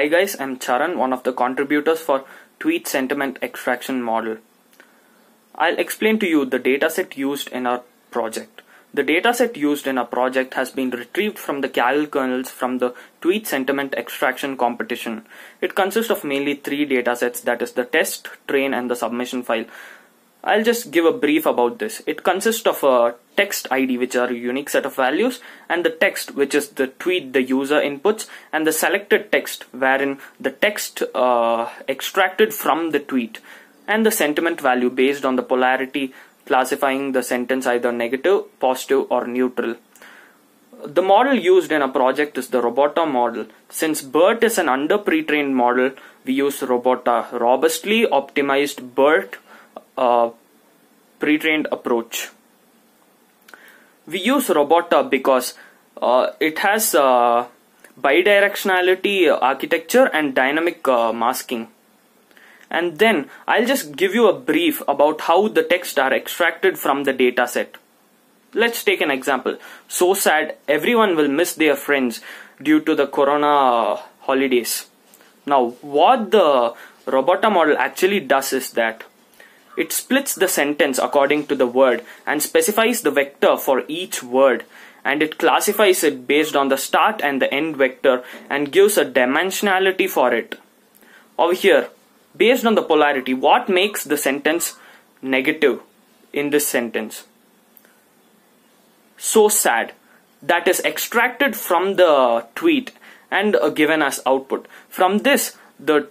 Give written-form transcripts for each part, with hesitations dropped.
Hi guys, I'm Charan, one of the contributors for Tweet Sentiment Extraction Model. I'll explain to you the dataset used in our project. The dataset used in our project has been retrieved from the Kaggle kernels from the Tweet Sentiment Extraction competition. It consists of mainly three datasets, that is the test, train and the submission file. I'll just give a brief about this. It consists of a text ID, which are a unique set of values, and the text, which is the tweet the user inputs, and the selected text, wherein the text extracted from the tweet, and the sentiment value based on the polarity, classifying the sentence either negative, positive or neutral. The model used in a project is the RoBERTa model. Since BERT is an under pre-trained model, we use RoBERTa, robustly optimized BERT pre-trained approach. We use RoBERTa because it has bidirectionality architecture and dynamic masking. And then I'll just give you a brief about how the text are extracted from the dataset. Let's take an example. So sad, everyone will miss their friends due to the corona holidays. Now, what the RoBERTa model actually does is that it splits the sentence according to the word and specifies the vector for each word, and it classifies it based on the start and the end vector and gives a dimensionality for it. Over here, based on the polarity, what makes the sentence negative in this sentence? So sad. That is extracted from the tweet and given as output. From this, the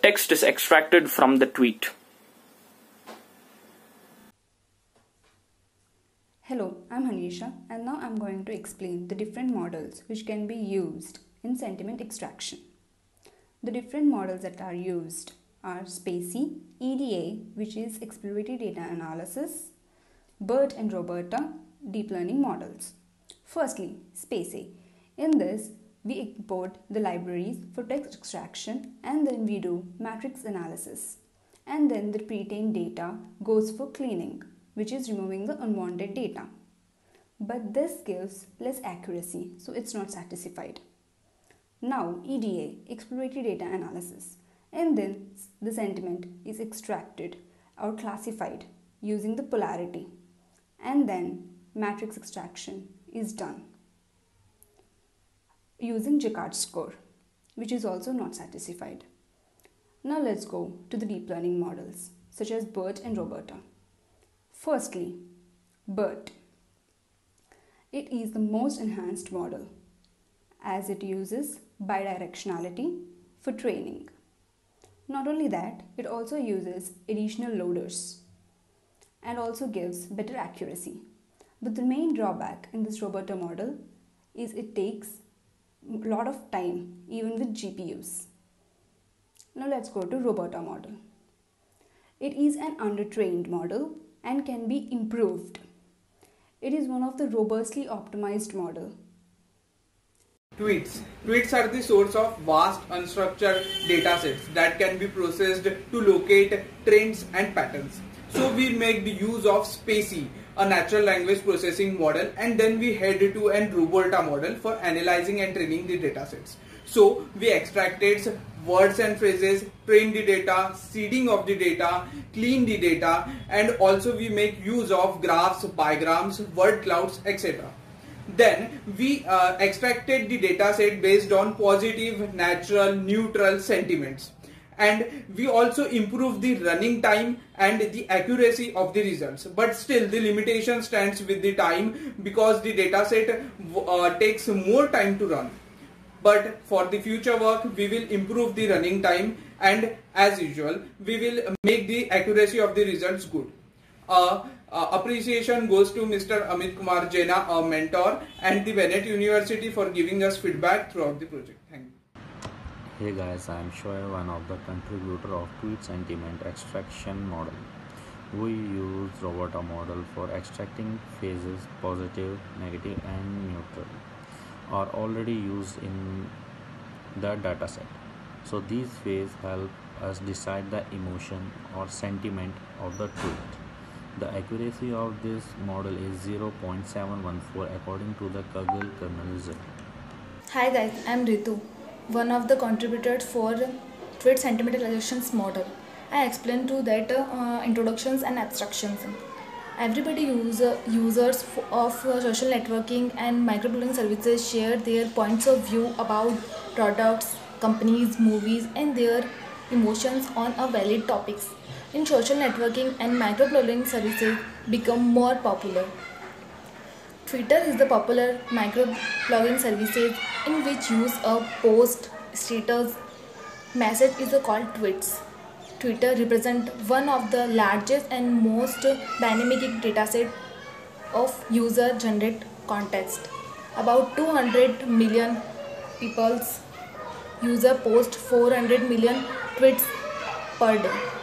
text is extracted from the tweet. Hello, I'm Hanisha, and now I'm going to explain the different models which can be used in sentiment extraction. The different models that are used are SPACY, EDA, which is exploratory data analysis, BERT and RoBERTa, deep learning models. Firstly, SPACY. In this, we import the libraries for text extraction and then we do matrix analysis. And then the pre-trained data goes for cleaning, which is removing the unwanted data. But this gives less accuracy, so it's not satisfied. Now, EDA, exploratory data analysis, and then the sentiment is extracted or classified using the polarity, and then matrix extraction is done using Jaccard score, which is also not satisfied. Now let's go to the deep learning models such as BERT and RoBERTa. Firstly, BERT. It is the most enhanced model as it uses bidirectionality for training. Not only that, it also uses additional loaders and also gives better accuracy. But the main drawback in this RoBERTa model is it takes a lot of time even with GPUs. Now let's go to RoBERTa model. It is an undertrained model and can be improved. It is one of the robustly optimized model. Tweets. Tweets are the source of vast unstructured datasets that can be processed to locate trends and patterns. So we make the use of SPACY, a natural language processing model, and then we head to an RoBERTa model for analyzing and training the datasets. So we extracted words and phrases, train the data, seeding of the data, clean the data, and also we make use of graphs, bigrams, word clouds, etc. Then we extracted the dataset based on positive, natural, neutral sentiments. And we also improved the running time and the accuracy of the results. But still the limitation stands with the time because the dataset takes more time to run. But for the future work, we will improve the running time, and as usual, we will make the accuracy of the results good. Appreciation goes to Mr. Amit Kumar Jaina, a mentor, and the Bennett University for giving us feedback throughout the project. Thank you. Hey guys, I am Shoaib, one of the contributor of Tweet Sentiment Extraction Model. We use RoBERTa model for extracting phases positive, negative and neutral are already used in the dataset. So these phases help us decide the emotion or sentiment of the tweet. The accuracy of this model is 0.714 according to the Kaggle kernel result. Hi guys, I'm Ritu. one of the contributors for tweet sentimentalizations model. I explained to that introductions and abstractions. Everybody users of social networking and microblogging services share their points of view about products, companies, movies, and their emotions on a valid topics. In social networking and microblogging services become more popular. Twitter is the popular microblogging services in which use a post, status, message is called tweets. Twitter represents one of the largest and most dynamic dataset of user-generated context. About 200 million people's user post 400 million tweets per day.